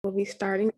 We'll be starting.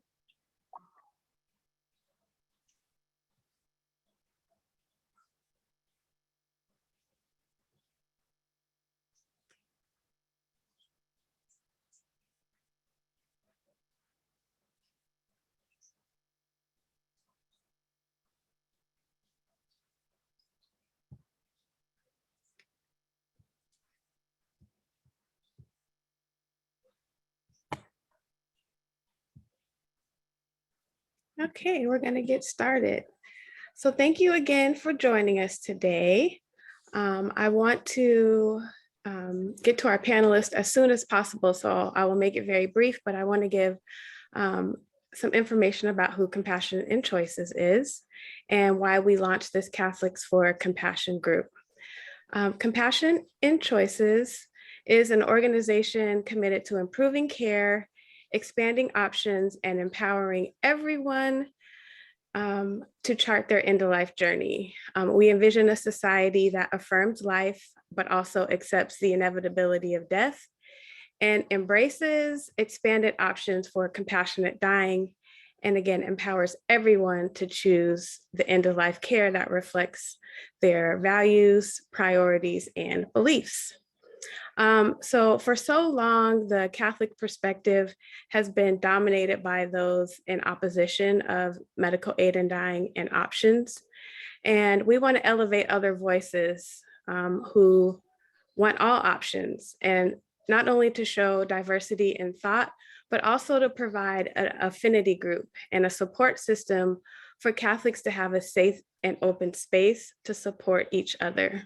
Okay, we're going to get started. So thank you again for joining us today. I want to get to our panelists as soon as possible, so I will make it very brief, but I want to give some information about who Compassion in Choices is and why we launched this Catholics for Compassion group. Compassion in Choices is an organization committed to improving care, expanding options, and empowering everyone to chart their end-of-life journey. We envision a society that affirms life, but also accepts the inevitability of death and embraces expanded options for compassionate dying, and again, empowers everyone to choose the end-of-life care that reflects their values, priorities, and beliefs. So for so long, the Catholic perspective has been dominated by those in opposition of medical aid in dying and options. And we want to elevate other voices who want all options, and not only to show diversity in thought, but also to provide an affinity group and a support system for Catholics to have a safe and open space to support each other.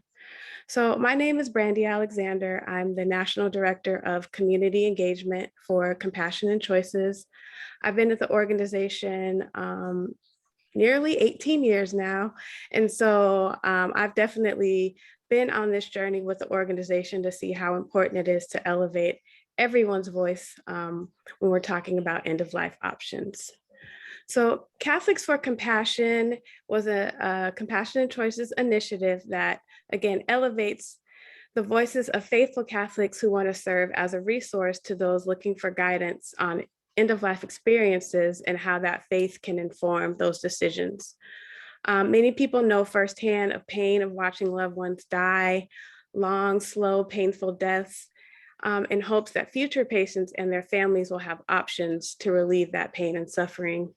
So my name is Brandy Alexander. I'm the National Director of Community Engagement for Compassion in Choices. I've been at the organization nearly 18 years now. And so I've definitely been on this journey with the organization to see how important it is to elevate everyone's voice when we're talking about end-of-life options. So Catholics for Compassion was a Compassion in Choices initiative that, again, elevates the voices of faithful Catholics who want to serve as a resource to those looking for guidance on end-of-life experiences and how that faith can inform those decisions. Many people know firsthand of pain of watching loved ones die, long, slow, painful deaths, in hopes that future patients and their families will have options to relieve that pain and suffering,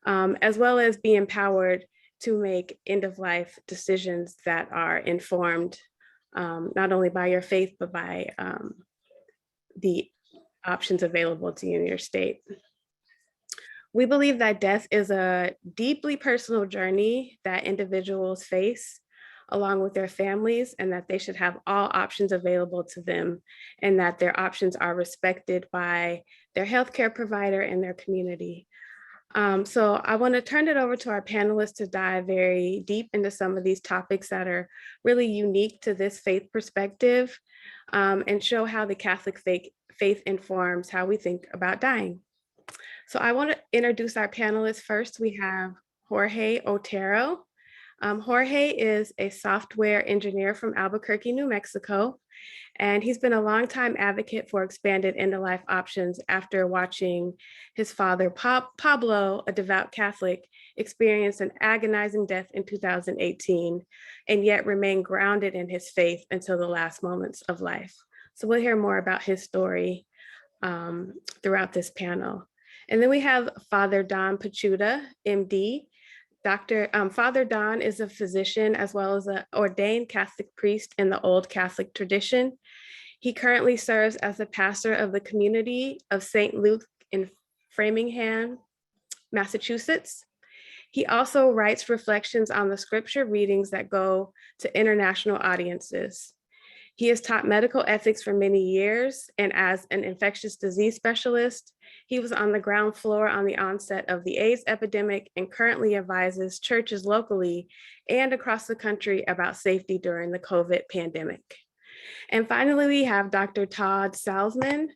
as well as be empowered to make end-of-life decisions that are informed not only by your faith, but by the options available to you in your state. We believe that death is a deeply personal journey that individuals face along with their families, and that they should have all options available to them, and that their options are respected by their healthcare provider and their community. So I want to turn it over to our panelists to dive very deep into some of these topics that are really unique to this faith perspective, and show how the Catholic faith informs how we think about dying. So I want to introduce our panelists. First, we have Jorge Otero. Jorge is a software engineer from Albuquerque, New Mexico, and he's been a longtime advocate for expanded end-of-life options after watching his father, Pablo, a devout Catholic, experience an agonizing death in 2018, and yet remain grounded in his faith until the last moments of life. So we'll hear more about his story throughout this panel. And then we have Father Don Pachuta, MD. Father Don is a physician as well as an ordained Catholic priest in the Old Catholic tradition. He currently serves as the pastor of the community of St. Luke in Framingham, Massachusetts. He also writes reflections on the scripture readings that go to international audiences. He has taught medical ethics for many years, and as an infectious disease specialist, he was on the ground floor on the onset of the AIDS epidemic and currently advises churches locally and across the country about safety during the COVID pandemic. And finally, we have Dr. Todd Salzman.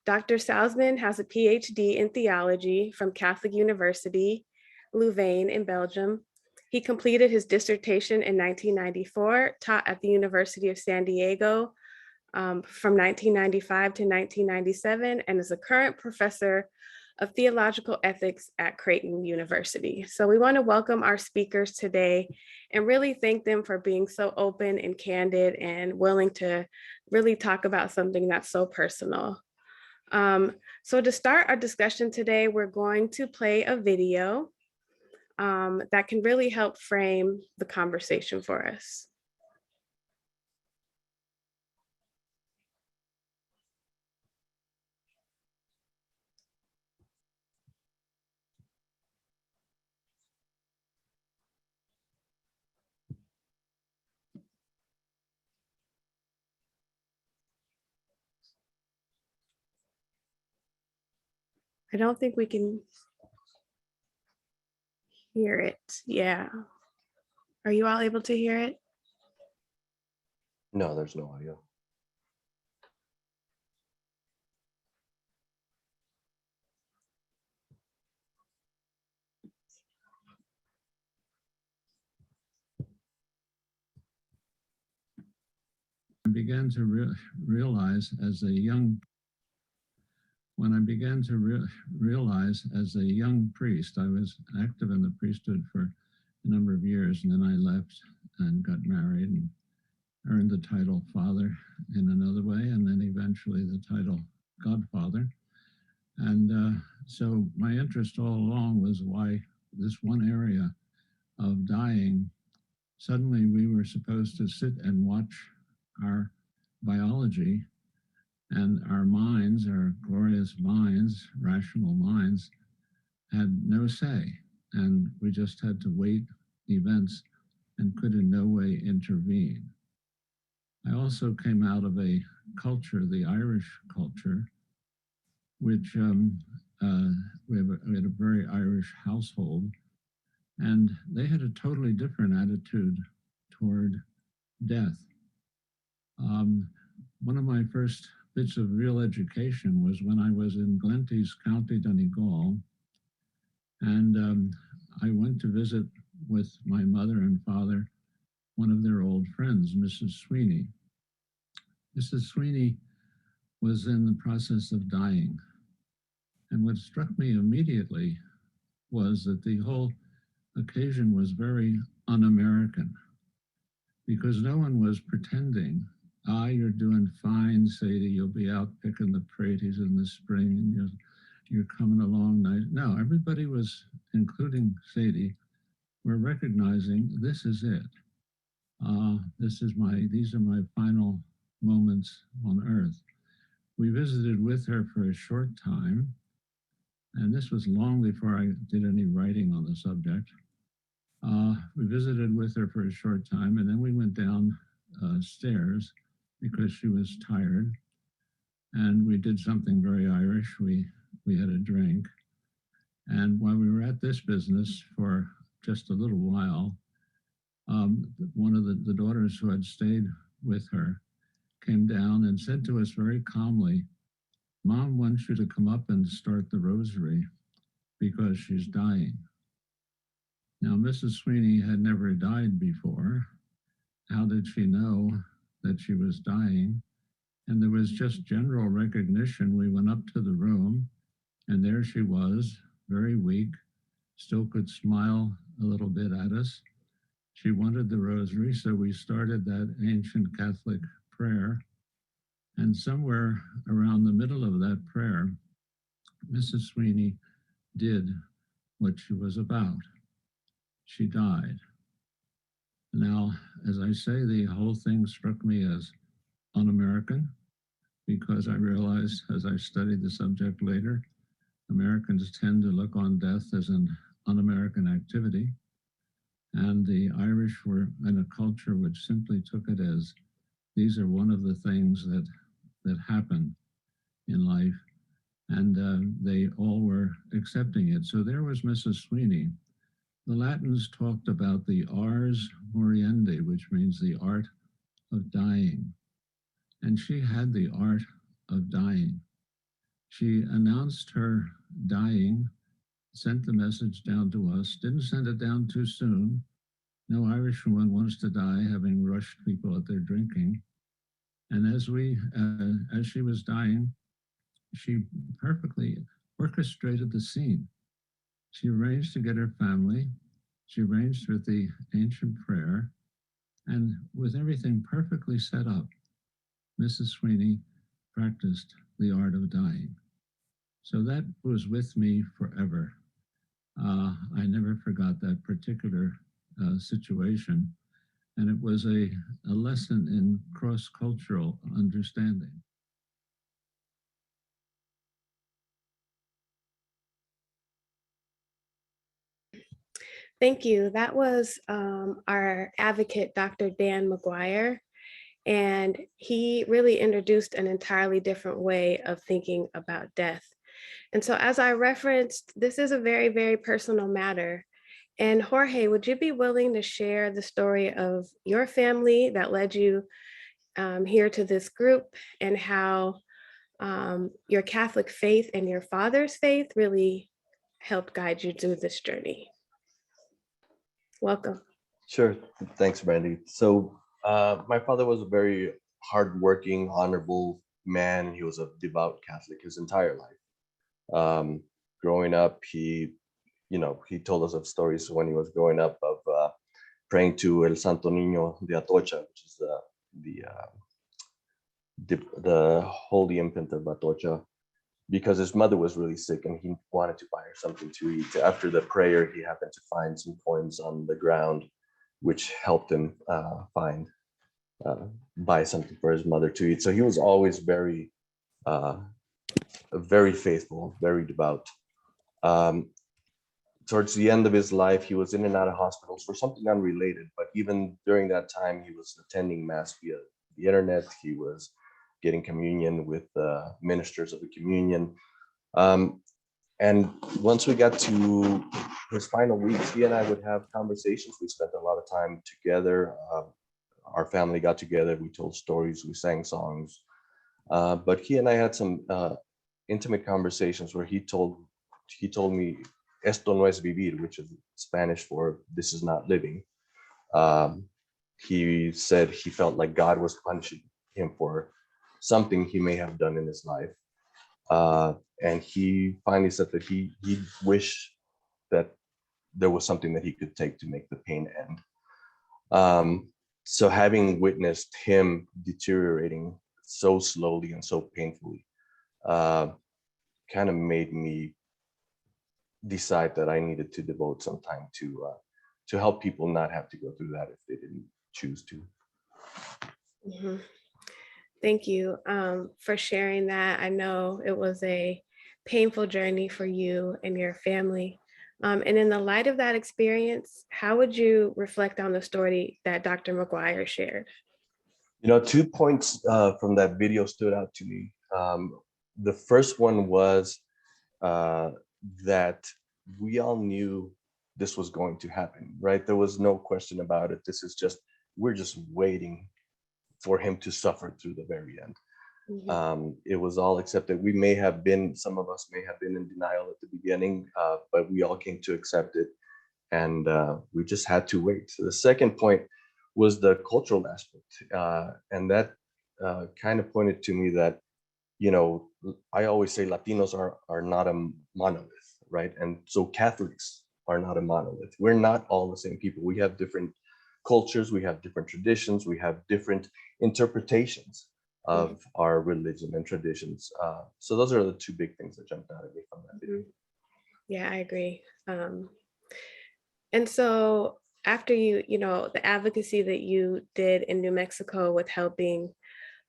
Dr. Salzman has a PhD in theology from Catholic University, Louvain in Belgium. He completed his dissertation in 1994, taught at the University of San Diego from 1995 to 1997, and is a current professor of Theological Ethics at Creighton University. So we want to welcome our speakers today and really thank them for being so open and candid and willing to really talk about something that's so personal. So to start our discussion today, we're going to play a video that can really help frame the conversation for us. I don't think we can hear it. Yeah. Are you all able to hear it? No, there's no audio. I began to realize as a young priest, I was active in the priesthood for a number of years, and then I left and got married and earned the title father in another way, and then eventually the title godfather. And so my interest all along was why this one area of dying, suddenly we were supposed to sit and watch our biology and our minds, our glorious minds, rational minds, had no say. And we just had to wait events and could in no way intervene. I also came out of a culture, the Irish culture, which we had a very Irish household, and they had a totally different attitude toward death. One of my first bits of real education was when I was in Glenties, County Donegal, and I went to visit with my mother and father one of their old friends, Mrs. Sweeney. Mrs. Sweeney was in the process of dying. And what struck me immediately was that the whole occasion was very un-American, because no one was pretending, you're doing fine, Sadie, you'll be out picking the praties in the spring, and you're coming along nice. No, everybody was, including Sadie, were recognizing this is it. These are my final moments on earth. We visited with her for a short time, and this was long before I did any writing on the subject. We visited with her for a short time, and then we went down stairs because she was tired, and we did something very Irish. We had a drink, and while we were at this business for just a little while, one of the daughters who had stayed with her came down and said to us very calmly, "Mom wants you to come up and start the rosary because she's dying." Now, Mrs. Sweeney had never died before. How did she know that she was dying? And there was just general recognition. We went up to the room, and there she was, very weak, still could smile a little bit at us. She wanted the rosary, so we started that ancient Catholic prayer. And somewhere around the middle of that prayer, Mrs. Sweeney did what she was about. She died. Now, as I say, the whole thing struck me as un-American, because I realized as I studied the subject later, Americans tend to look on death as an un-American activity. And the Irish were in a culture which simply took it as these are one of the things that happen in life, and they all were accepting it. So there was Mrs. Sweeney. The Latins talked about the ars moriendi, which means the art of dying. And she had the art of dying. She announced her dying, sent the message down to us, didn't send it down too soon. No Irish woman wants to die having rushed people at their drinking. And as she was dying, she perfectly orchestrated the scene. She arranged to get her family. She arranged with the ancient prayer. And with everything perfectly set up, Mrs. Sweeney practiced the art of dying. So that was with me forever. I never forgot that particular situation. And it was a lesson in cross-cultural understanding. Thank you. That was our advocate, Dr. Dan McGuire, and he really introduced an entirely different way of thinking about death. And so as I referenced, this is a very, very personal matter. And Jorge, would you be willing to share the story of your family that led you here to this group, and how your Catholic faith and your father's faith really helped guide you through this journey? Welcome. Sure. Thanks, Brandy. So my father was a very hardworking, honorable man. He was a devout Catholic his entire life. Growing up, he told us of stories when he was growing up of praying to El Santo Niño de Atocha, which is the Holy Infant of Atocha, because his mother was really sick and he wanted to buy her something to eat. After the prayer, he happened to find some coins on the ground, which helped him buy something for his mother to eat. So he was always very faithful, very devout. Towards the end of his life, he was in and out of hospitals for something unrelated. But even during that time, he was attending mass via the internet. He was getting communion with ministers of the communion. And once we got to his final weeks, he and I would have conversations. We spent a lot of time together. Our family got together. We told stories. We sang songs. But he and I had some intimate conversations where he told me, "Esto no es vivir," which is Spanish for "this is not living." He said he felt like God was punishing him for something he may have done in his life. And he finally said that he wished that there was something that he could take to make the pain end. So having witnessed him deteriorating so slowly and so painfully, kind of made me decide that I needed to devote some time to help people not have to go through that if they didn't choose to. Mm-hmm. Thank you for sharing that. I know it was a painful journey for you and your family. And in the light of that experience, how would you reflect on the story that Dr. McGuire shared? 2 points from that video stood out to me. The first one was that we all knew this was going to happen, right? There was no question about it. We're just waiting for him to suffer through the very end. Mm-hmm. It was all accepted. Some of us may have been in denial at the beginning, but we all came to accept it, and we just had to wait. So the second point was the cultural aspect, and that kind of pointed to me that, I always say Latinos are not a monolith, right? And so Catholics are not a monolith. We're not all the same people. We have different cultures, we have different traditions, we have different interpretations of our religion and traditions. So those are the two big things that jumped out at me from that video. Yeah, I agree. And so after the advocacy that you did in New Mexico with helping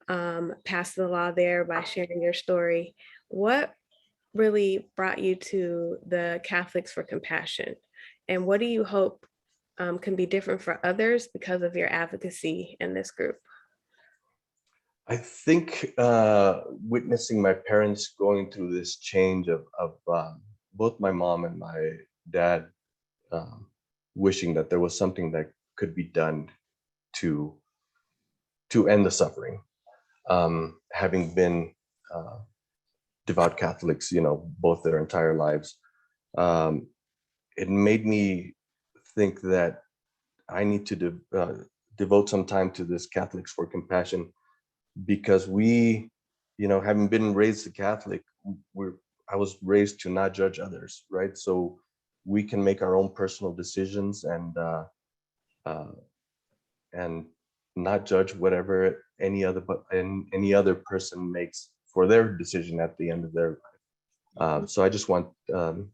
pass the law there by sharing your story, what really brought you to the Catholics for Compassion? And what do you hope can be different for others because of your advocacy in this group? I think witnessing my parents going through this change of both my mom and my dad wishing that there was something that could be done to end the suffering. Having been devout Catholics, both their entire lives, it made me think that I need to devote some time to this Catholics for Compassion, because we, having been raised a Catholic, I was raised to not judge others, right? So we can make our own personal decisions and not judge whatever any other person makes for their decision at the end of their life. So I just want to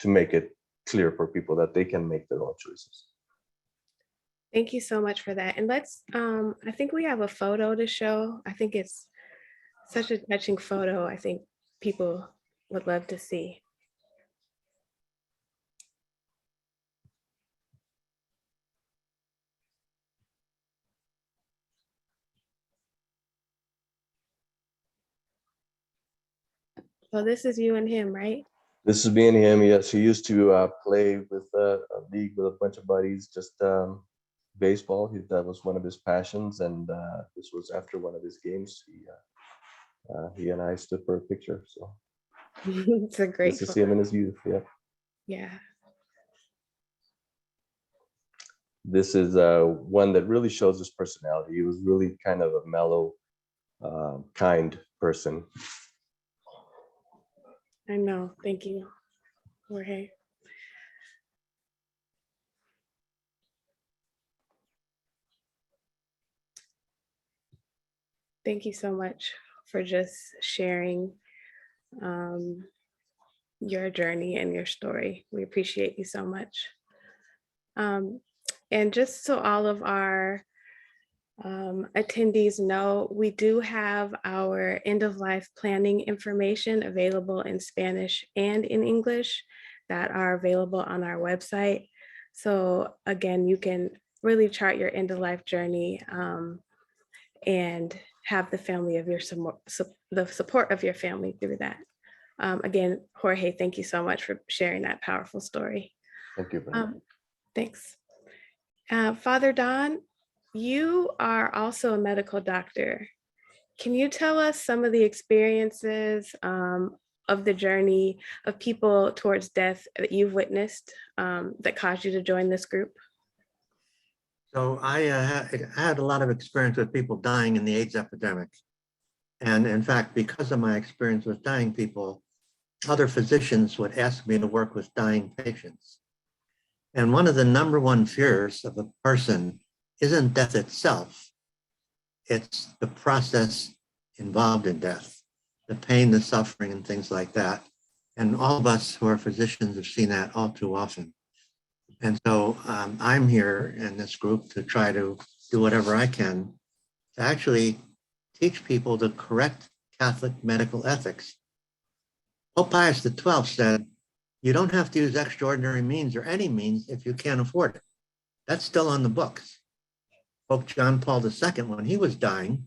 make it clear for people that they can make their own choices. Thank you so much for that. And let's, I think we have a photo to show. I think it's such a touching photo. I think people would love to see. So this is you and him, right? This is being him. Yes, he used to play with a league with a bunch of buddies, just baseball. That was one of his passions, and this was after one of his games. He and I stood for a picture. So It's a great this is him in his youth. Yeah. Yeah. This is one that really shows his personality. He was really kind of a mellow, kind person. I know. Thank you, Jorge. Thank you so much for just sharing your journey and your story. We appreciate you so much. And just so all of our attendees know, we do have our end of life planning information available in Spanish and in English that are available on our website. So again, you can really chart your end of life journey and have the family of the support of your family through that. Again, Jorge, thank you so much for sharing that powerful story. Thank you, Brenda. Thanks. Father Don, you are also a medical doctor. Can you tell us some of the experiences of the journey of people towards death that you've witnessed that caused you to join this group? So I had a lot of experience with people dying in the AIDS epidemic. And in fact, because of my experience with dying people, other physicians would ask me to work with dying patients. And one of the number one fears of a person isn't death itself. It's the process involved in death, the pain, the suffering, and things like that. And all of us who are physicians have seen that all too often. And so I'm here in this group to try to do whatever I can to actually teach people the correct Catholic medical ethics. Pope Pius XII said, you don't have to use extraordinary means or any means if you can't afford it. That's still on the books. Pope John Paul II, when he was dying,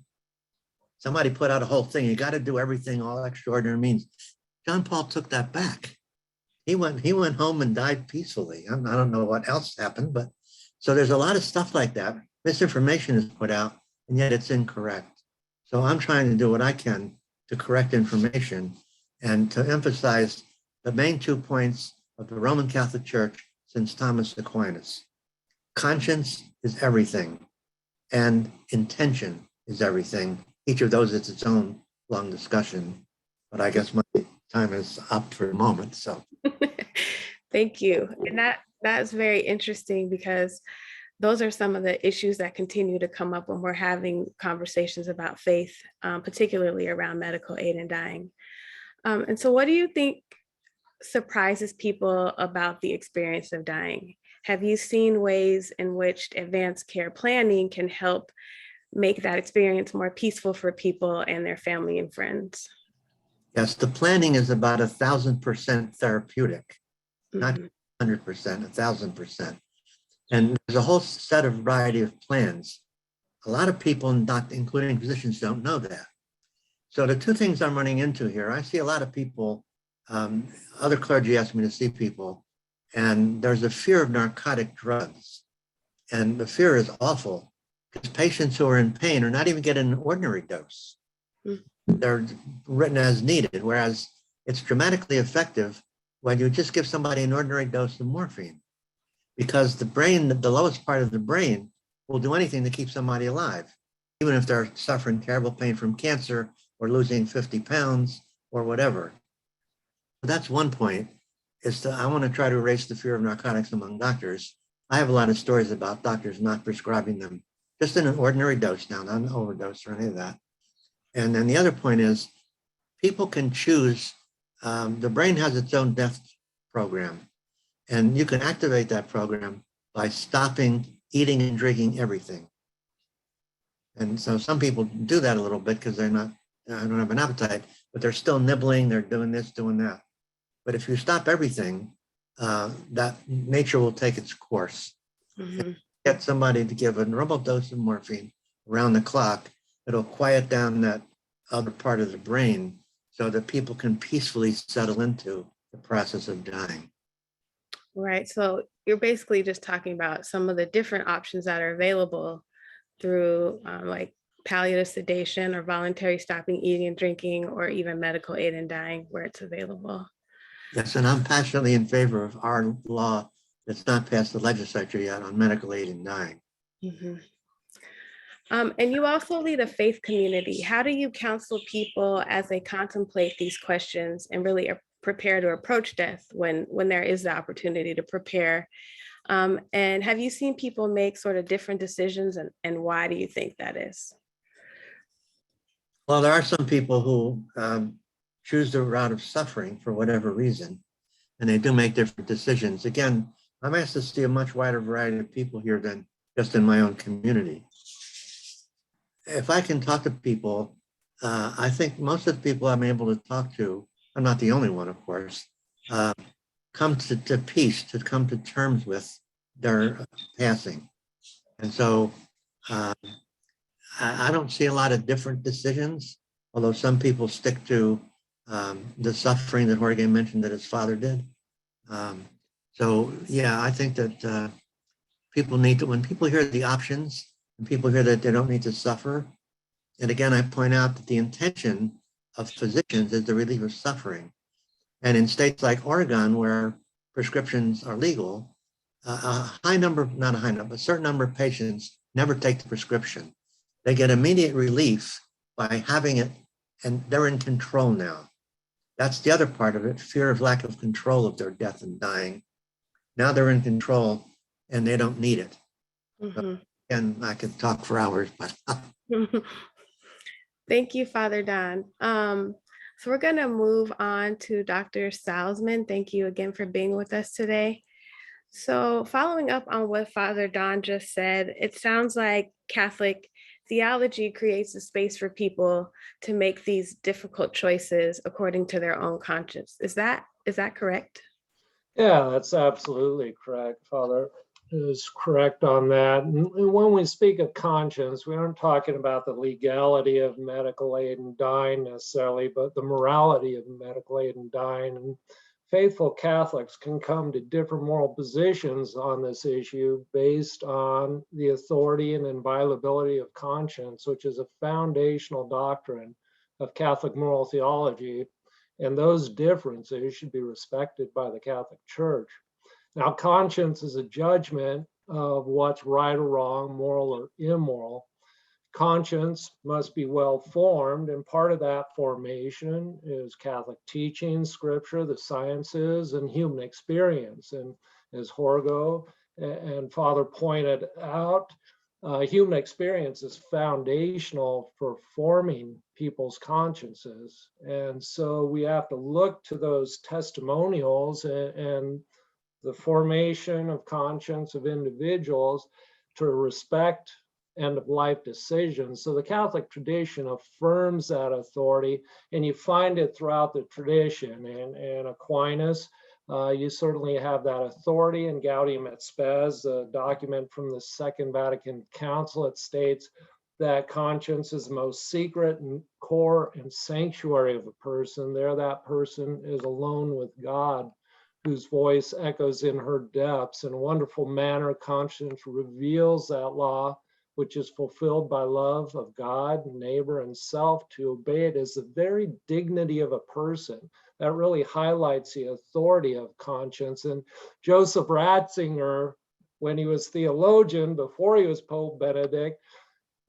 somebody put out a whole thing, you got to do everything, all extraordinary means. John Paul took that back. He went home and died peacefully. I don't know what else happened, but so there's a lot of stuff like that. Misinformation is put out, and yet it's incorrect. So I'm trying to do what I can to correct information and to emphasize the main 2 points of the Roman Catholic Church since Thomas Aquinas. Conscience is everything, and intention is everything. Each of those is its own long discussion, but I guess my time is up for the moment, so. Thank you. And that's very interesting because those are some of the issues that continue to come up when we're having conversations about faith, particularly around medical aid and dying. And so what do you think surprises people about the experience of dying? Have you seen ways in which advanced care planning can help make that experience more peaceful for people and their family and friends? Yes, the planning is about 1,000% therapeutic, not Mhm. 100%, 1,000%. And there's a whole set of variety of plans. A lot of people, including physicians, don't know that. So the 2 things I'm running into here, I see a lot of people, other clergy ask me to see people, and there's a fear of narcotic drugs. And the fear is awful because patients who are in pain are not even getting an ordinary dose. They're written as needed, whereas it's dramatically effective when you just give somebody an ordinary dose of morphine, because the brain, the lowest part of the brain, will do anything to keep somebody alive, even if they're suffering terrible pain from cancer or losing 50 pounds or whatever. That's one point, is that I want to try to erase the fear of narcotics among doctors. I have a lot of stories about doctors not prescribing them just in an ordinary dose now, not an overdose or any of that. And then the other point is people can choose, the brain has its own death program, and you can activate that program by stopping eating and drinking everything. And so some people do that a little bit because they're not, don't have an appetite, but they're still nibbling, they're doing this, doing that. But if you stop everything, that nature will take its course. Get somebody to give a normal dose of morphine around the clock, it'll quiet down that other part of the brain so that people can peacefully settle into the process of dying. Right. So you're basically just talking about some of the different options that are available through like palliative sedation or voluntary stopping eating and drinking, or even medical aid in dying where it's available. Yes, and I'm passionately in favor of our law that's not passed the legislature yet on medical aid in dying. And you also lead a faith community. How do you counsel people as they contemplate these questions and really prepare to approach death when there is the opportunity to prepare? And have you seen people make sort of different decisions, and why do you think that is? Well, there are some people who choose the route of suffering for whatever reason, and they do make different decisions. Again, I'm asked to see a much wider variety of people here than just in my own community. If I can talk to people, I think most of the people I'm able to talk to, I'm not the only one, of course, come to peace, to come to terms with their passing. And so I don't see a lot of different decisions, although some people stick to the suffering that Jorge mentioned that his father did. So yeah, I think that people need to, when people hear the options and people hear that they don't need to suffer, and again, I point out that the intention of physicians is the relief of suffering. And in states like Oregon, where prescriptions are legal, a high number, not a high number, a certain number of patients never take the prescription. They get immediate relief by having it, and they're in control now. That's the other part of it, fear of lack of control of their death and dying. Now they're in control and they don't need it. So, and I could talk for hours, but. Thank you, Father Don. So we're going to move on to Dr. Salzman. Thank you again for being with us today. So following up on what Father Don just said, it sounds like Catholic theology creates a space for people to make these difficult choices according to their own conscience. Is that correct? Yeah, that's absolutely correct. Father is correct on that. And when we speak of conscience, we aren't talking about the legality of medical aid in dying necessarily, but the morality of medical aid in dying. And faithful Catholics can come to different moral positions on this issue based on the authority and inviolability of conscience, which is a foundational doctrine of Catholic moral theology. And those differences should be respected by the Catholic Church. Now, conscience is a judgment of what's right or wrong, moral or immoral. Conscience must be well formed, and part of that formation is Catholic teaching, scripture, the sciences, and human experience. And as Jorge and Father pointed out, human experience is foundational for forming people's consciences. And so we have to look to those testimonials and the formation of conscience of individuals to respect end-of-life decisions. So the Catholic tradition affirms that authority, and you find it throughout the tradition. And Aquinas, you certainly have that authority. In Gaudium et Spes, a document from the Second Vatican Council, it states that conscience is the most secret and core and sanctuary of a person. There, that person is alone with God, whose voice echoes in her depths. In a wonderful manner, conscience reveals that law, which is fulfilled by love of God, neighbor, and self. To obey it is the very dignity of a person. That really highlights the authority of conscience. And Joseph Ratzinger, when he was theologian, before he was Pope Benedict,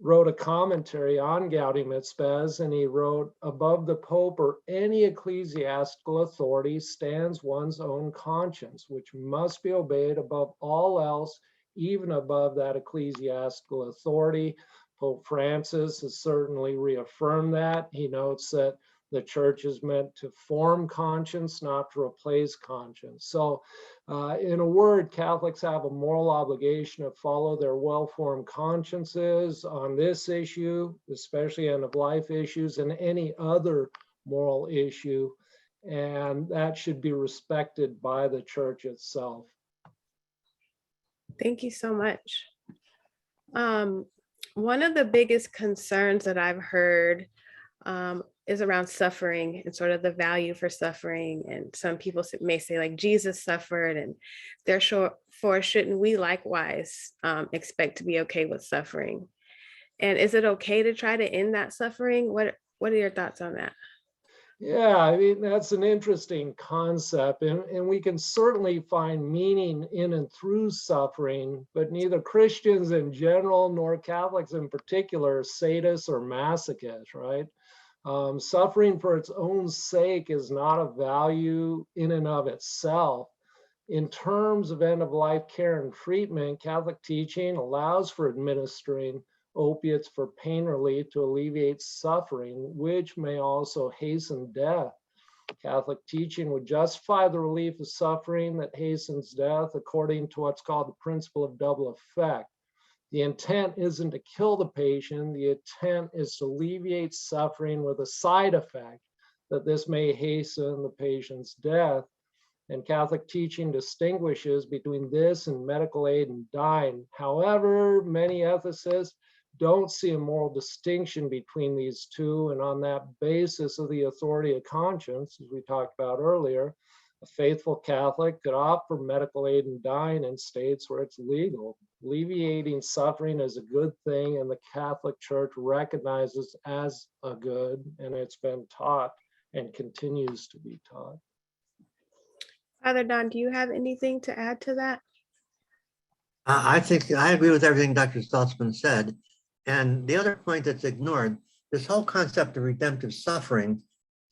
wrote a commentary on Gaudium et Spes, and he wrote, above the Pope or any ecclesiastical authority stands one's own conscience, which must be obeyed above all else, even above that ecclesiastical authority. Pope Francis has certainly reaffirmed that. He notes that the church is meant to form conscience, not to replace conscience. So in a word, Catholics have a moral obligation to follow their well-formed consciences on this issue, especially end-of-life issues, and any other moral issue, and that should be respected by the church itself. Thank you so much. One of the biggest concerns that I've heard is around suffering and sort of the value for suffering. And some people may say, like, Jesus suffered, and therefore shouldn't we likewise expect to be okay with suffering? And is it okay to try to end that suffering? What are your thoughts on that? Yeah, I mean, that's an interesting concept, and we can certainly find meaning in and through suffering, but neither Christians in general nor Catholics in particular are sadists or masochists, right? Suffering for its own sake is not a value in and of itself. In terms of end-of-life care and treatment, Catholic teaching allows for administering opiates for pain relief to alleviate suffering, which may also hasten death. Catholic teaching would justify the relief of suffering that hastens death according to what's called the principle of double effect. The intent isn't to kill the patient, the intent is to alleviate suffering with a side effect that this may hasten the patient's death. And Catholic teaching distinguishes between this and medical aid in dying. However, many ethicists don't see a moral distinction between these two, and on that basis of the authority of conscience, as we talked about earlier, a faithful Catholic could opt for medical aid in dying in states where it's legal. Alleviating suffering is a good thing, and the Catholic Church recognizes as a good, and it's been taught and continues to be taught. Father Don, do you have anything to add to that? I think I agree with everything Dr. Salzman said. And the other point that's ignored, this whole concept of redemptive suffering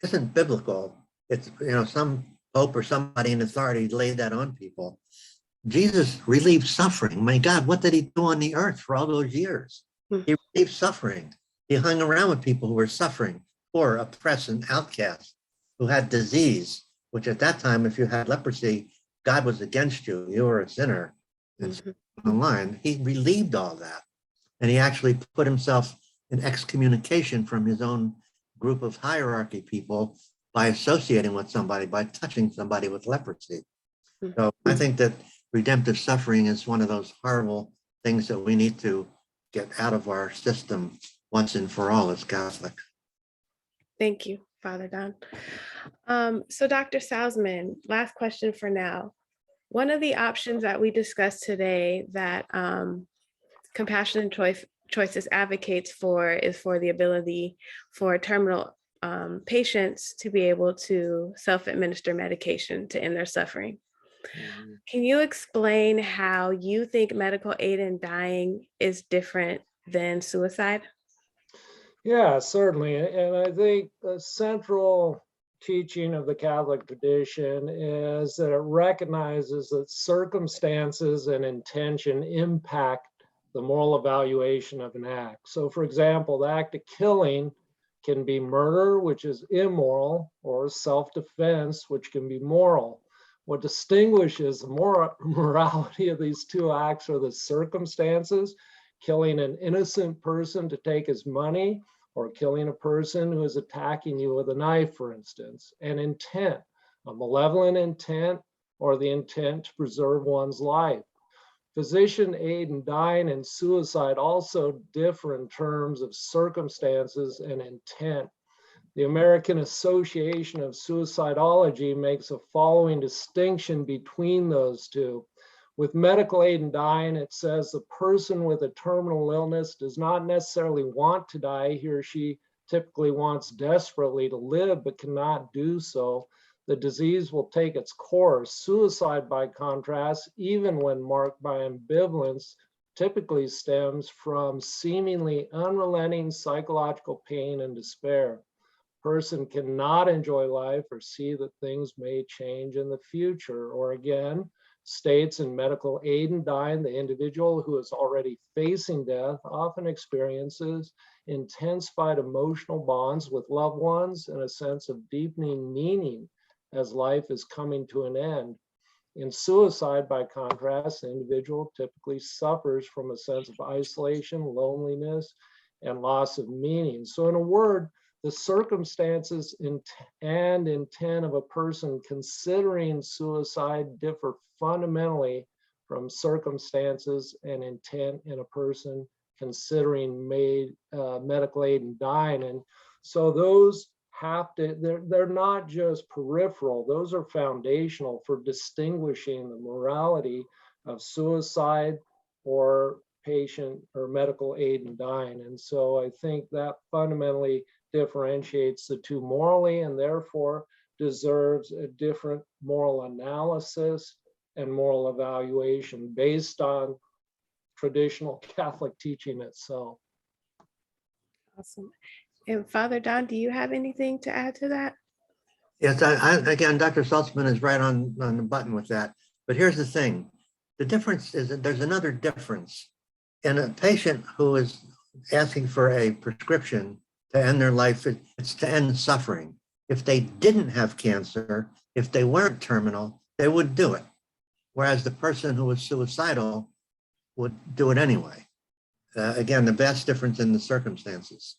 isn't biblical. It's, some pope or somebody in authority laid that on people. Jesus relieved suffering. My God, what did he do on the earth for all those years? He relieved suffering. He hung around with people who were suffering, poor, oppressed, and outcast, who had disease, which at that time, if you had leprosy, God was against you. You were a sinner. And online, he relieved all that. And he actually put himself in excommunication from his own group of hierarchy people by associating with somebody, by touching somebody with leprosy. So I think that redemptive suffering is one of those horrible things that we need to get out of our system once and for all as Catholics. Thank you, Father Don. So Dr. Salzman, last question for now. One of the options that we discussed today that Compassion and Choices advocates for is for the ability for terminal patients to be able to self-administer medication to end their suffering. Can you explain how you think medical aid in dying is different than suicide? Yeah, certainly. And I think the central teaching of the Catholic tradition is that it recognizes that circumstances and intention impact the moral evaluation of an act. So for example, the act of killing can be murder, which is immoral, or self-defense, which can be moral. What distinguishes the morality of these two acts are the circumstances, killing an innocent person to take his money, or killing a person who is attacking you with a knife, for instance, and intent, a malevolent intent, or the intent to preserve one's life. Physician aid in dying and suicide also differ in terms of circumstances and intent. The American Association of Suicidology makes a following distinction between those two. With medical aid in dying, it says the person with a terminal illness does not necessarily want to die. He or she typically wants desperately to live, but cannot do so. The disease will take its course. Suicide, by contrast, even when marked by ambivalence, typically stems from seemingly unrelenting psychological pain and despair. Person cannot enjoy life or see that things may change in the future. Or again, states in medical aid and dying, the individual who is already facing death often experiences intensified emotional bonds with loved ones and a sense of deepening meaning as life is coming to an end. In suicide, by contrast, the individual typically suffers from a sense of isolation, loneliness, and loss of meaning. So in a word, the circumstances and intent of a person considering suicide differ fundamentally from circumstances and intent in a person considering medical aid and dying. And so those have to, they're not just peripheral, those are foundational for distinguishing the morality of suicide or patient or medical aid and dying. And so I think that fundamentally differentiates the two morally, and therefore deserves a different moral analysis and moral evaluation based on traditional Catholic teaching itself. Awesome. And Father Don, do you have anything to add to that? Yes, again, Dr. Salzman is right on the button with that. But here's the thing. The difference is that there's another difference. In a patient who is asking for a prescription to end their life, it's to end suffering. If they didn't have cancer, if they weren't terminal, they would do it. Whereas the person who was suicidal would do it anyway. Again, the vast difference in the circumstances.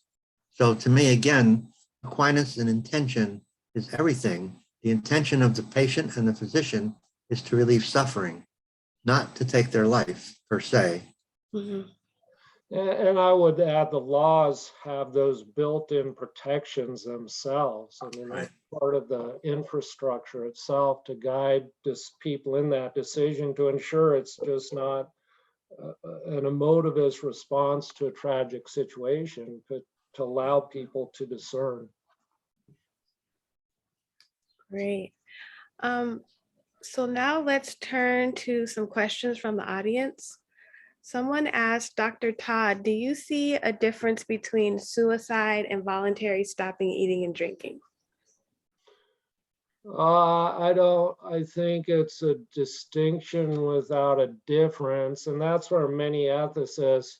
So to me, again, Aquinas and intention is everything. The intention of the patient and the physician is to relieve suffering, not to take their life per se. Mm-hmm. And I would add the laws have those built-in protections themselves. I mean, that's part of the infrastructure itself to guide people in that decision to ensure it's just not an emotivist response to a tragic situation, but to allow people to discern. Great. So now let's turn to some questions from the audience. Someone asked, Dr. Todd, do you see a difference between suicide and voluntary stopping eating and drinking? I don't, I think it's a distinction without a difference. And that's where many ethicists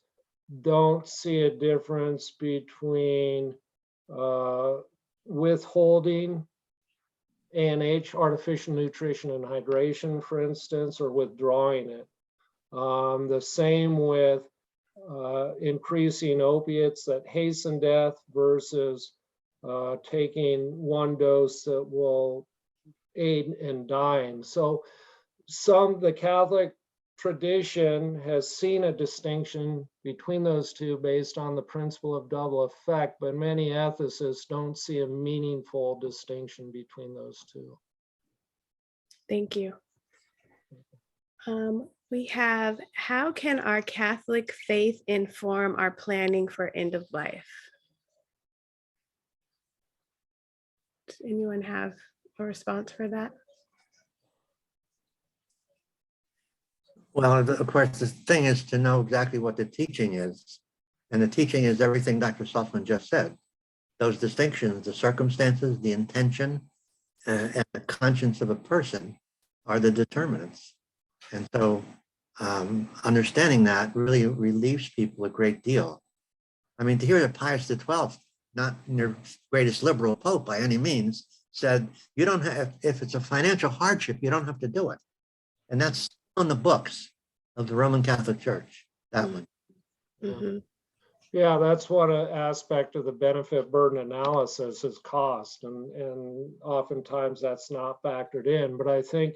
don't see a difference between withholding ANH, artificial nutrition and hydration, for instance, or withdrawing it. The same with increasing opiates that hasten death versus taking one dose that will aid in dying. So the Catholic tradition has seen a distinction between those two based on the principle of double effect, but many ethicists don't see a meaningful distinction between those two. Thank you. We have, how can our Catholic faith inform our planning for end of life? Does anyone have a response for that? Well, of course, the thing is to know exactly what the teaching is. And the teaching is everything Dr. Salzman just said. Those distinctions, the circumstances, the intention, and the conscience of a person are the determinants. And so understanding that really relieves people a great deal. I mean, to hear that Pius XII, not your greatest liberal pope by any means, said, you don't have, if it's a financial hardship, you don't have to do it. And that's on the books of the Roman Catholic Church, that one. Mm-hmm. Yeah, that's one aspect of the benefit burden analysis is cost. And oftentimes that's not factored in. But I think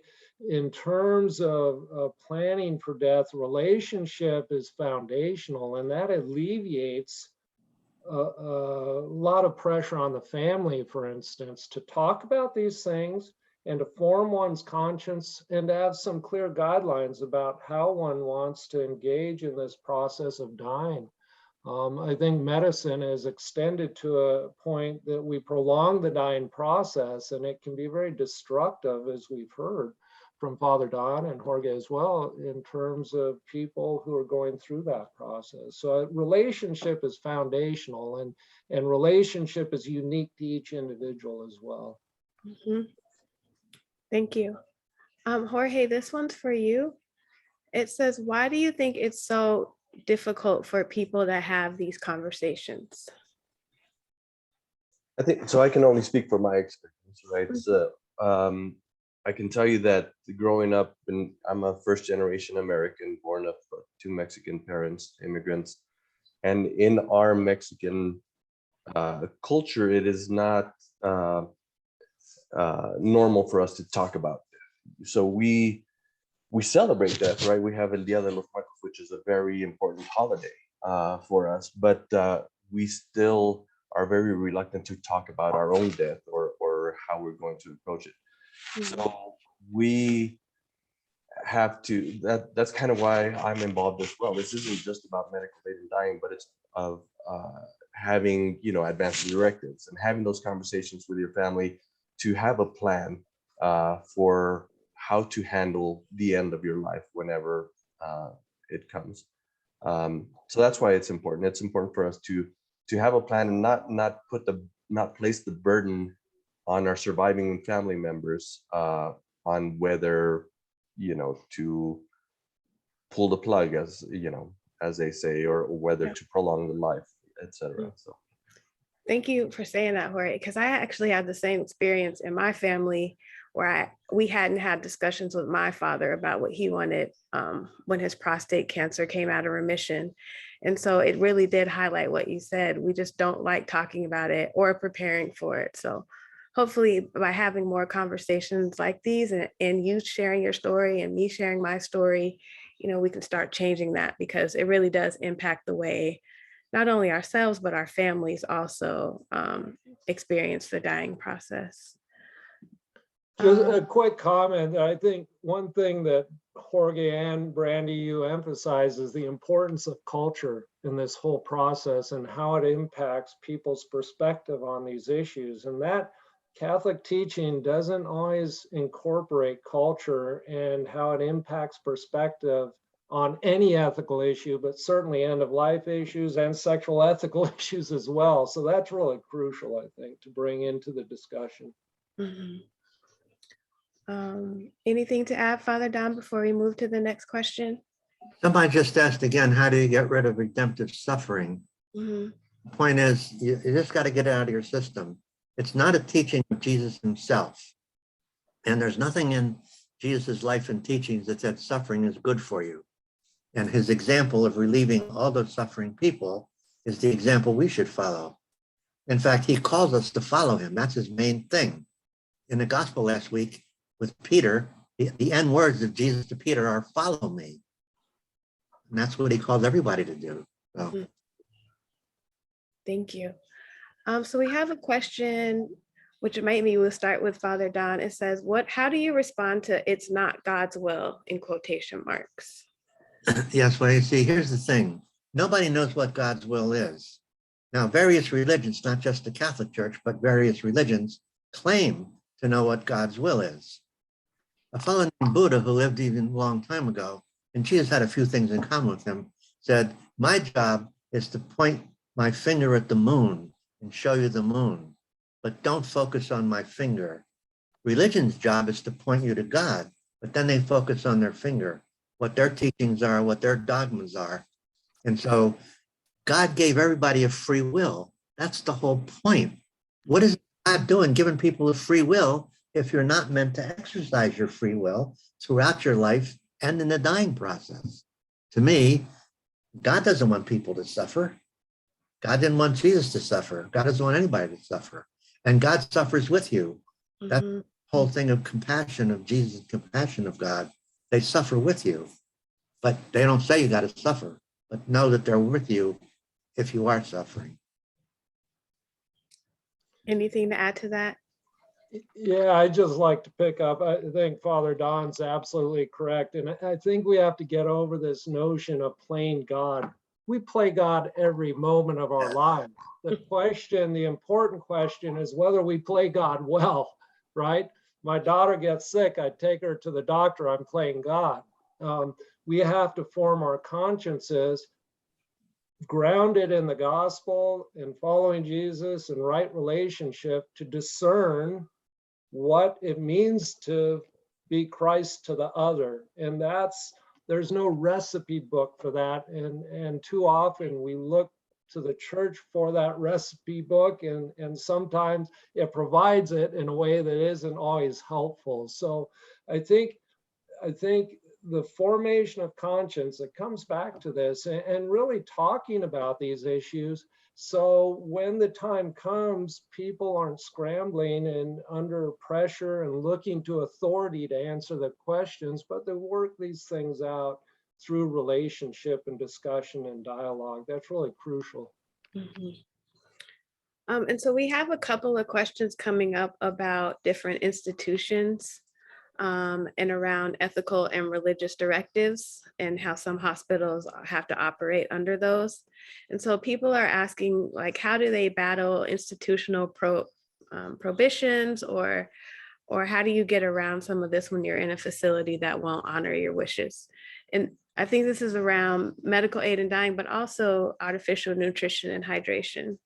in terms of planning for death, relationship is foundational, and that alleviates a lot of pressure on the family, for instance, to talk about these things and to form one's conscience and to have some clear guidelines about how one wants to engage in this process of dying. I think medicine is extended to a point that we prolong the dying process, and it can be very destructive, as we've heard. from Father Don and Jorge as well, in terms of people who are going through that process. So a relationship is foundational, and relationship is unique to each individual as well. Mhm. Thank you. Jorge, this one's for you. It says, why do you think it's so difficult for people to have these conversations? I think so. I can only speak for my experience, right? So, I can tell you that growing up, and I'm a first generation American, born of two Mexican parents, immigrants, and in our Mexican culture, it is not normal for us to talk about death. So we celebrate death, right? We have El Dia de los Muertos, which is a very important holiday for us, but we still are very reluctant to talk about our own death or how we're going to approach it. So we have to, that's kind of why I'm involved as well. This isn't just about medical aid and dying, but it's of having, advanced directives and having those conversations with your family to have a plan for how to handle the end of your life whenever it comes. So that's why it's important. It's important for us to have a plan and not place the burden on our surviving family members on whether to pull the plug, as they say, or whether to prolong the life, etc. So thank you for saying that, Jorge, because I actually had the same experience in my family where we hadn't had discussions with my father about what he wanted when his prostate cancer came out of remission. And so it really did highlight what you said. We just don't like talking about it or preparing for it. So hopefully by having more conversations like these and you sharing your story and me sharing my story, we can start changing that, because it really does impact the way not only ourselves, but our families also experience the dying process. Just a quick comment. I think one thing that Jorge and Brandy, you emphasize is the importance of culture in this whole process and how it impacts people's perspective on these issues. And that Catholic teaching doesn't always incorporate culture and how it impacts perspective on any ethical issue, but certainly end of life issues and sexual ethical issues as well. So that's really crucial, I think, to bring into the discussion. Mm-hmm. Anything to add, Father Don, before we move to the next question? Somebody just asked again, how do you get rid of redemptive suffering? Mm-hmm. The point is, you just got to get it out of your system. It's not a teaching of Jesus himself. And there's nothing in Jesus's life and teachings that said suffering is good for you. And his example of relieving all those suffering people is the example we should follow. In fact, he calls us to follow him. That's his main thing. In the gospel last week with Peter, the end words of Jesus to Peter are, follow me. And that's what he calls everybody to do. So. Thank you. So we have a question, which maybe we'll start with Father Don. It says, how do you respond to "it's not God's will" in quotation marks? Yes, well, you see, here's the thing. Nobody knows what God's will is. Now, various religions, not just the Catholic Church, but various religions claim to know what God's will is. A fellow named Buddha, who lived even a long time ago, and Jesus had a few things in common with him, said, my job is to point my finger at the moon and show you the moon, but don't focus on my finger. Religion's job is to point you to God, but then they focus on their finger, what their teachings are, what their dogmas are. And so God gave everybody a free will. That's the whole point. What is God doing, giving people a free will, if you're not meant to exercise your free will throughout your life and in the dying process? To me, God doesn't want people to suffer. God didn't want Jesus to suffer. God doesn't want anybody to suffer. And God suffers with you. Mm-hmm. That's the whole thing of compassion, of Jesus' compassion of God. They suffer with you, but they don't say you got to suffer, but know that they're with you if you are suffering. Anything to add to that? Yeah, I just like to pick up. I think Father Don's absolutely correct. And I think we have to get over this notion of playing God. We play God every moment of our lives. The important question is whether we play God well, right? my daughter gets sick, I take her to the doctor, I'm playing God. We have to form our consciences grounded in the gospel and following Jesus and right relationship to discern what it means to be Christ to the other. And there's no recipe book for that. And too often we look to the church for that recipe book, and sometimes it provides it in a way that isn't always helpful. So I think the formation of conscience, it comes back to this, and really talking about these issues. So when the time comes, people aren't scrambling and under pressure and looking to authority to answer the questions, but they work these things out through relationship and discussion and dialogue. That's really crucial. Mhm. And so we have a couple of questions coming up about different institutions and around ethical and religious directives and how some hospitals have to operate under those. And so people are asking, like, how do they battle institutional prohibitions, or how do you get around some of this when you're in a facility that won't honor your wishes? And I think this is around medical aid and dying, but also artificial nutrition and hydration.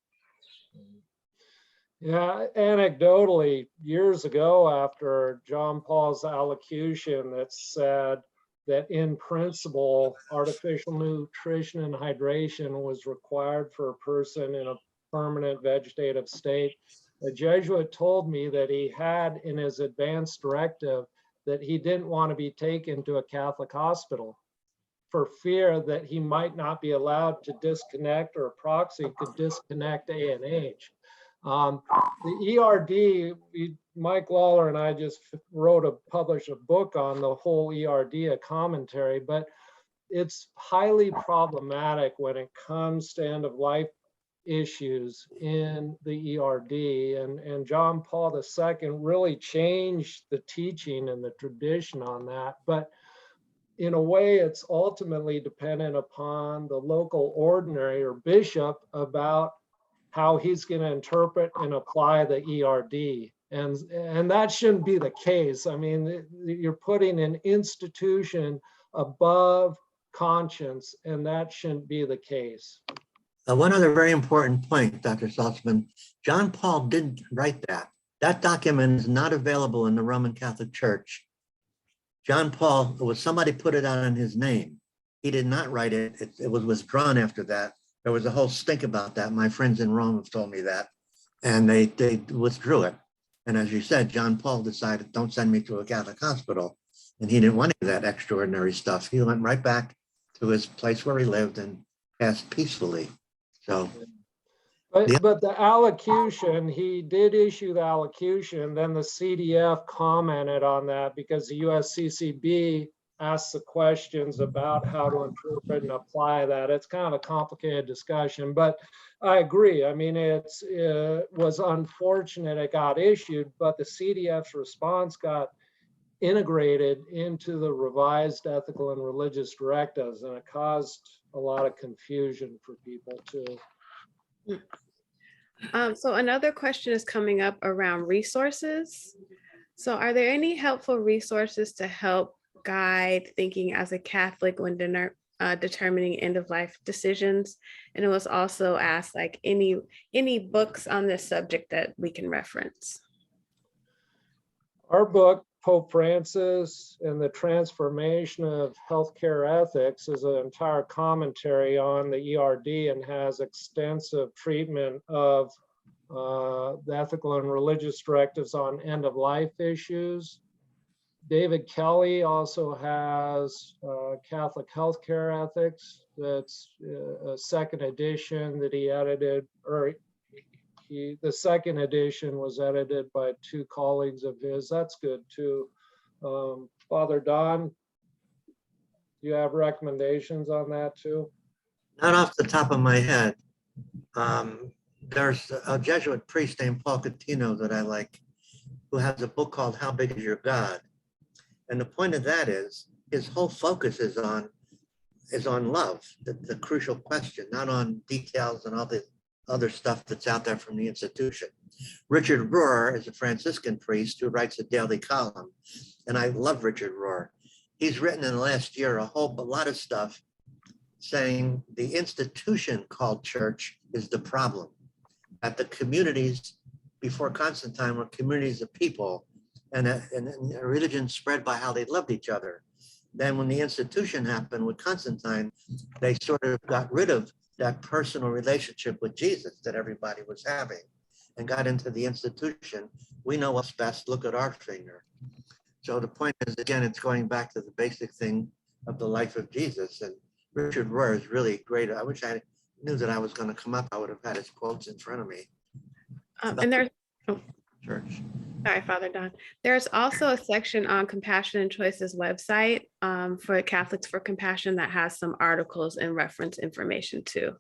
Yeah, anecdotally, years ago, after John Paul's allocution that said that in principle, artificial nutrition and hydration was required for a person in a permanent vegetative state, a Jesuit told me that he had in his advance directive that he didn't want to be taken to a Catholic hospital for fear that he might not be allowed to disconnect, or a proxy could disconnect ANH. The ERD, Mike Lawler and I just published a book on the whole ERD, a commentary, but it's highly problematic when it comes to end of life issues in the ERD. And John Paul II really changed the teaching and the tradition on that. But in a way, it's ultimately dependent upon the local ordinary or bishop about how he's going to interpret and apply the ERD. And that shouldn't be the case. I mean, you're putting an institution above conscience, and that shouldn't be the case. One other very important point, Dr. Salzman, John Paul didn't write that. That document is not available in the Roman Catholic Church. John Paul, somebody put it out in his name. He did not write it. It was withdrawn after that. There was a whole stink about that. My friends in Rome have told me that, and they withdrew it. And as you said, John Paul decided, don't send me to a Catholic hospital. And he didn't want any of that extraordinary stuff. He went right back to his place where he lived and passed peacefully. So, but the allocution, he did issue the allocution. Then the CDF commented on that because the USCCB asked the questions about how to interpret and apply that. It's kind of a complicated discussion, but I agree. I mean, it was unfortunate it got issued, but the CDF's response got integrated into the revised ethical and religious directives, and it caused a lot of confusion for people too. So another question is coming up around resources. So are there any helpful resources to help guide thinking as a Catholic when determining end-of-life decisions? And it was also asked, like, any books on this subject that we can reference? Our book, Pope Francis and the Transformation of Healthcare Ethics, is an entire commentary on the ERD and has extensive treatment of the ethical and religious directives on end-of-life issues. David Kelly also has Catholic Healthcare Ethics. That's a second edition that he edited, or the second edition was edited by two colleagues of his. That's good too. Father Don, do you have recommendations on that too? not off the top of my head. There's a Jesuit priest named Paul Catino that I like, who has a book called How Big Is Your God? And the point of that is his whole focus is on love, the crucial question, not on details and all the other stuff that's out there from the institution. Richard Rohr is a Franciscan priest who writes a daily column. And I love Richard Rohr. He's written in the last year a lot of stuff saying the institution called church is the problem. That the communities before Constantine were communities of people, and religion spread by how they loved each other. Then when the institution happened with Constantine, they sort of got rid of that personal relationship with Jesus that everybody was having and got into the institution. We know what's best, look at our finger. So the point is, again, it's going back to the basic thing of the life of Jesus. And Richard Rohr is really great. I wish I knew that I was going to come up. I would have had his quotes in front of me. And there's, oh, Church. sorry, Father Don. There's also a section on Compassion and Choices website for Catholics for Compassion that has some articles and reference information too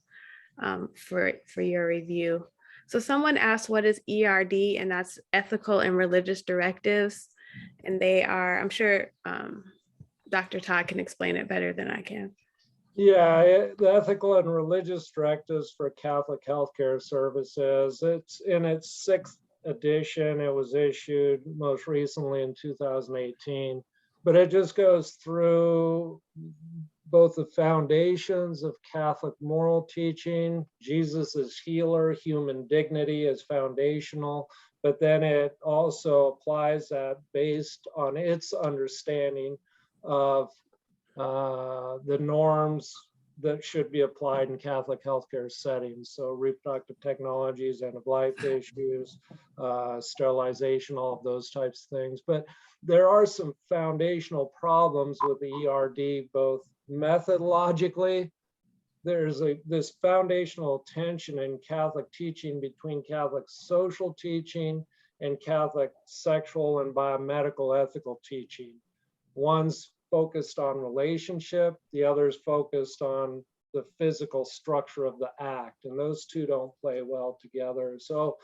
for your review. So someone asked, what is ERD? And that's Ethical and Religious Directives. And they are, I'm sure Dr. Todd can explain it better than I can. Yeah, the Ethical and Religious Directives for Catholic Healthcare Services. It's in its 6th edition. It was issued most recently in 2018, but it just goes through both the foundations of Catholic moral teaching. Jesus is healer, human dignity is foundational, but then it also applies that based on its understanding of the norms that should be applied in Catholic healthcare settings. So reproductive technologies, end of life issues, sterilization, all of those types of things. But there are some foundational problems with the ERD, both methodologically. There's this foundational tension in Catholic teaching between Catholic social teaching and Catholic sexual and biomedical ethical teaching. One's focused on relationship, the other's focused on the physical structure of the act, and those two don't play well together. So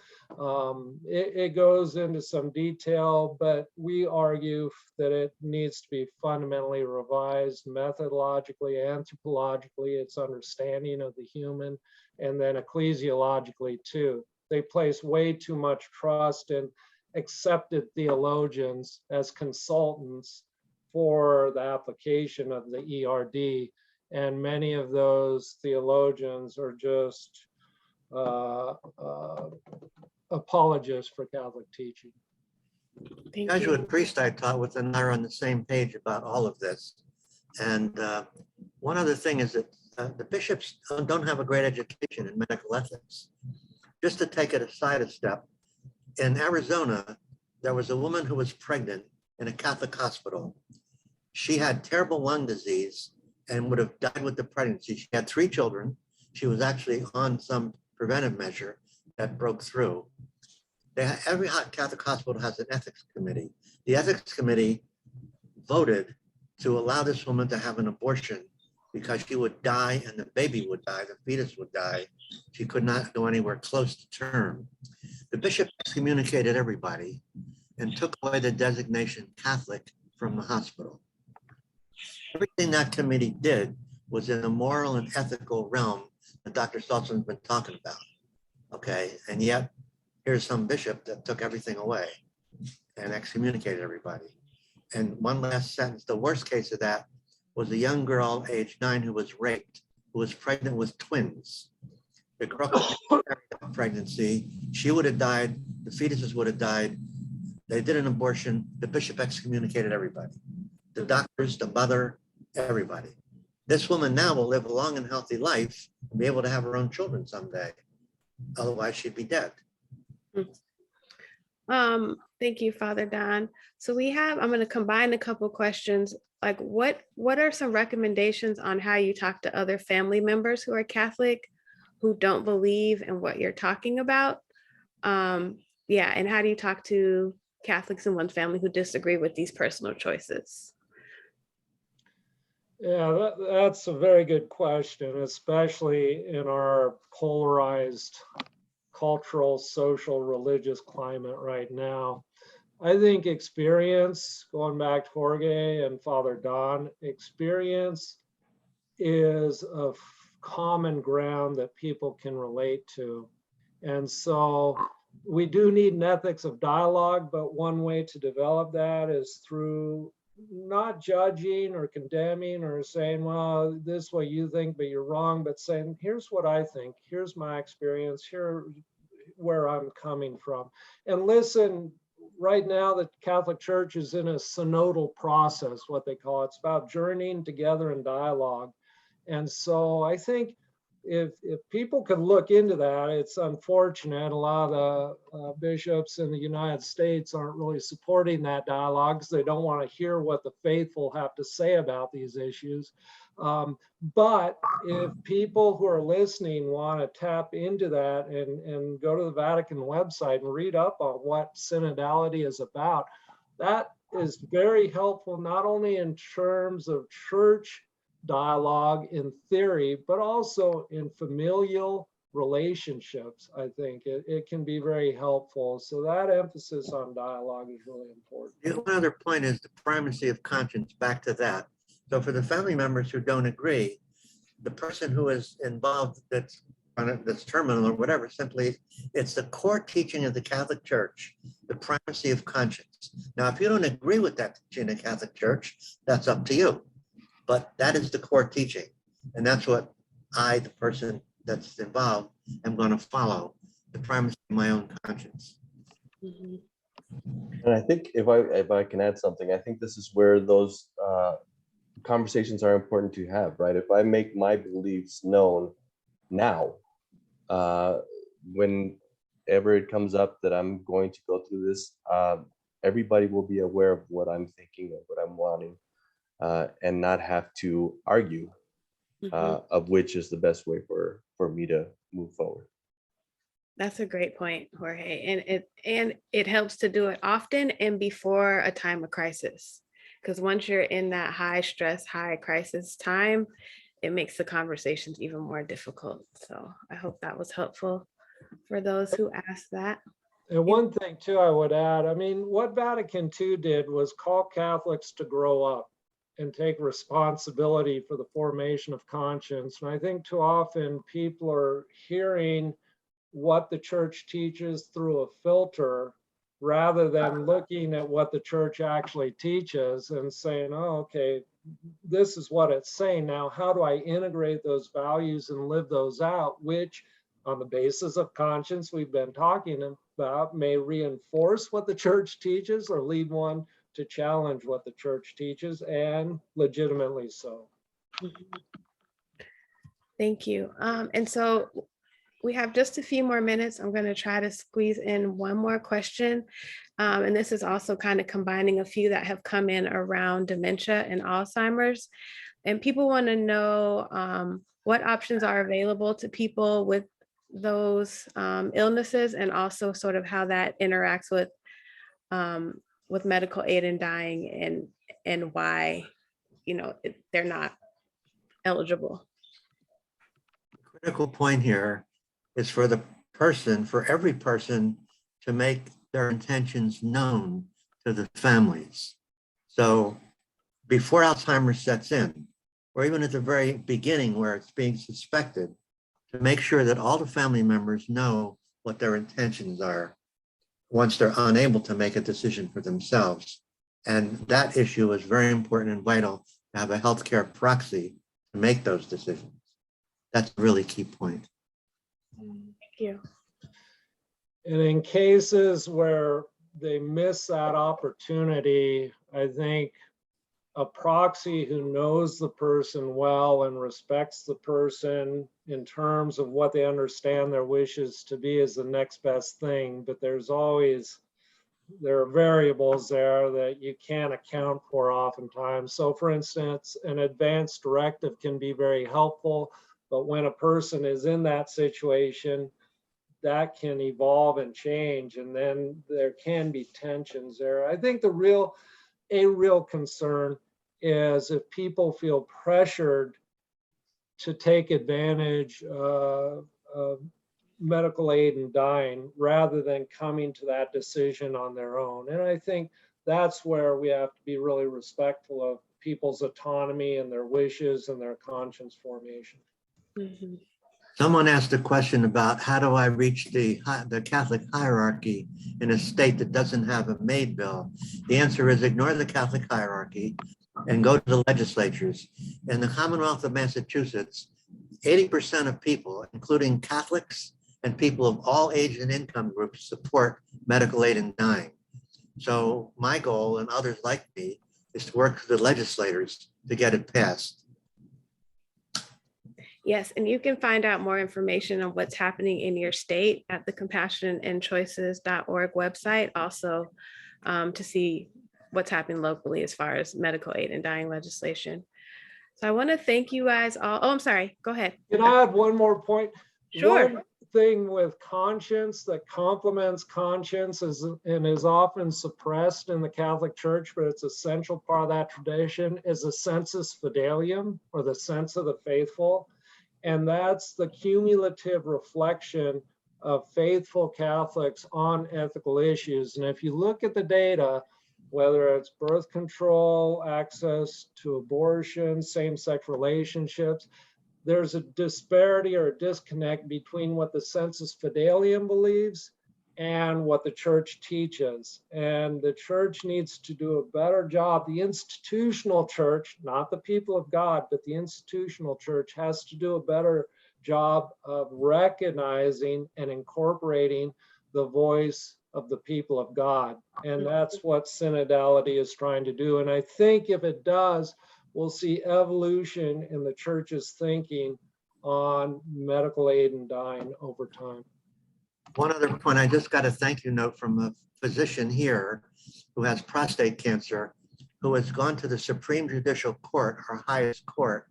it goes into some detail, but we argue that it needs to be fundamentally revised methodologically, anthropologically, its understanding of the human, and then ecclesiologically too. They place way too much trust in accepted theologians as consultants for the application of the ERD. And many of those theologians are just apologists for Catholic teaching. Thank Jesuit you. priest I taught with and I are on the same page about all of this. And one other thing is that the bishops don't have a great education in medical ethics. Just to take it aside a step, in Arizona, there was a woman who was pregnant in a Catholic hospital. She had terrible lung disease and would have died with the pregnancy. She had 3 children. She was actually on some preventive measure that broke through. Every Catholic hospital has an ethics committee. The ethics committee voted to allow this woman to have an abortion because she would die and the baby would die, the fetus would die. She could not go anywhere close to term. The bishop excommunicated everybody and took away the designation Catholic from the hospital. Everything that committee did was in the moral and ethical realm that Dr. Salzman's been talking about, okay? And yet, here's some bishop that took everything away and excommunicated everybody. And one last sentence, the worst case of that was a young girl, age 9, who was raped, who was pregnant with twins. The girl had pregnancy, she would have died, the fetuses would have died. They did an abortion, the bishop excommunicated everybody. The doctors, the mother, everybody. This woman now will live a long and healthy life and be able to have her own children someday. Otherwise, she'd be dead. Thank you, Father Don. So I'm going to combine a couple questions. Like what are some recommendations on how you talk to other family members who are Catholic, who don't believe in what you're talking about? Yeah, and how do you talk to Catholics in one's family who disagree with these personal choices? Yeah, that's a very good question, especially in our polarized cultural, social, religious climate right now. I think experience, going back to Jorge and Father Don, experience is a common ground that people can relate to. And so we do need an ethics of dialogue, but one way to develop that is through not judging or condemning or saying, well, this is what you think, but you're wrong, but saying, here's what I think, here's my experience, here where I'm coming from. And listen, right now the Catholic Church is in a synodal process, what they call it. It's about journeying together in dialogue. And so I think if people could look into that, it's unfortunate. A lot of the bishops in the United States aren't really supporting that dialogue because they don't want to hear what the faithful have to say about these issues. But if people who are listening want to tap into that and go to the Vatican website and read up on what synodality is about, that is very helpful, not only in terms of church dialogue in theory, but also in familial relationships. I think it can be very helpful. So that emphasis on dialogue is really important. The one other point is the primacy of conscience, back to that. So for the family members who don't agree, the person who is involved that's terminal or whatever, simply, it's the core teaching of the Catholic Church, the primacy of conscience. Now, if you don't agree with that teaching in the Catholic Church, that's up to you. But that is the core teaching. And that's what I, the person that's involved, am going to follow, the primacy of my own conscience. Mm-hmm. And I think if I can add something, I think this is where those conversations are important to have, right? If I make my beliefs known now, whenever it comes up that I'm going to go through this, everybody will be aware of what I'm thinking and what I'm wanting, and not have to argue of which is the best way for me to move forward. That's a great point, Jorge. And it helps to do it often and before a time of crisis. Because once you're in that high stress, high crisis time, it makes the conversations even more difficult. So I hope that was helpful for those who asked that. And one thing too, I would add, I mean, what Vatican II did was call Catholics to grow up and take responsibility for the formation of conscience. And I think too often people are hearing what the church teaches through a filter rather than looking at what the church actually teaches and saying, oh, okay, this is what it's saying. Now, how do I integrate those values and live those out, which on the basis of conscience we've been talking about may reinforce what the church teaches or lead one to challenge what the church teaches, and legitimately so. Thank you. And so we have just a few more minutes. I'm going to try to squeeze in one more question. And this is also kind of combining a few that have come in around dementia and Alzheimer's. And people want to know what options are available to people with those illnesses, and also sort of how that interacts with medical aid in dying, and why, they're not eligible. The critical point here is for every person to make their intentions known to the families. So before Alzheimer's sets in, or even at the very beginning where it's being suspected, to make sure that all the family members know what their intentions are once they're unable to make a decision for themselves. And that issue is very important and vital to have a healthcare proxy to make those decisions. That's a really key point. Thank you. And in cases where they miss that opportunity, I think a proxy who knows the person well and respects the person in terms of what they understand their wishes to be is the next best thing. But there are variables there that you can't account for oftentimes. So for instance, an advanced directive can be very helpful, but when a person is in that situation, that can evolve and change, and then there can be tensions there. I think a real concern is if people feel pressured to take advantage of medical aid in dying rather than coming to that decision on their own. And I think that's where we have to be really respectful of people's autonomy and their wishes and their conscience formation. Mm-hmm. Someone asked a question about how do I reach the Catholic hierarchy in a state that doesn't have a MAID bill? The answer is ignore the Catholic hierarchy and go to the legislatures. In the Commonwealth of Massachusetts, 80% of people, including Catholics and people of all age and income groups, support medical aid in dying. So my goal, and others like me, is to work with the legislators to get it passed. Yes, and you can find out more information on what's happening in your state at the compassionandchoices.org website, also to see what's happening locally as far as medical aid and dying legislation. So I want to thank you guys all. Oh, I'm sorry. Go ahead. Can I add one more point? Sure. One thing with conscience that complements conscience and is often suppressed in the Catholic Church, but it's an essential part of that tradition, is the sensus fidelium, or the sense of the faithful. And that's the cumulative reflection of faithful Catholics on ethical issues. And if you look at the data, whether it's birth control, access to abortion, same-sex relationships, there's a disparity or a disconnect between what the sensus fidelium believes and what the church teaches. And the church needs to do a better job. The institutional church, not the people of God, but the institutional church has to do a better job of recognizing and incorporating the voice of the people of God. And that's what synodality is trying to do. And I think if it does, we'll see evolution in the church's thinking on medical aid and dying over time. One other point, I just got a thank you note from a physician here who has prostate cancer, who has gone to the Supreme Judicial Court, our highest court,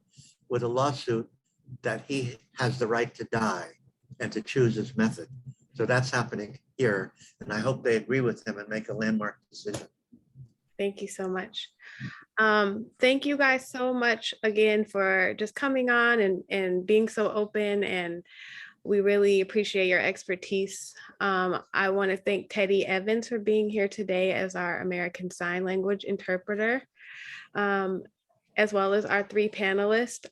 with a lawsuit that he has the right to die and to choose his method. So that's happening here. And I hope they agree with him and make a landmark decision. Thank you so much. Thank you guys so much again for just coming on and being so open, and we really appreciate your expertise. I want to thank Teddy Evans for being here today as our American Sign Language interpreter, as well as our three panelists.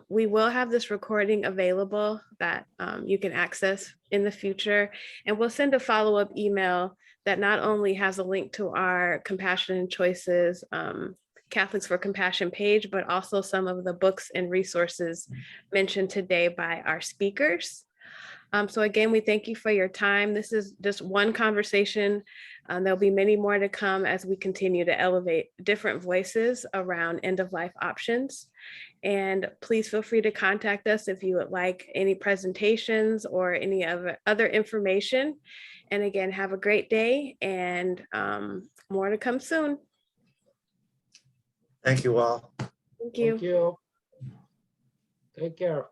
We will have this recording available that you can access in the future, and we'll send a follow-up email that not only has a link to our Compassion and Choices Catholics for Compassion page, but also some of the books and resources mentioned today by our speakers. So again, we thank you for your time. This is just one conversation. There'll be many more to come as we continue to elevate different voices around end-of-life options. And please feel free to contact us if you would like any presentations or any other information. And again, have a great day, and more to come soon. Thank you all. Thank you. Thank you. Take care.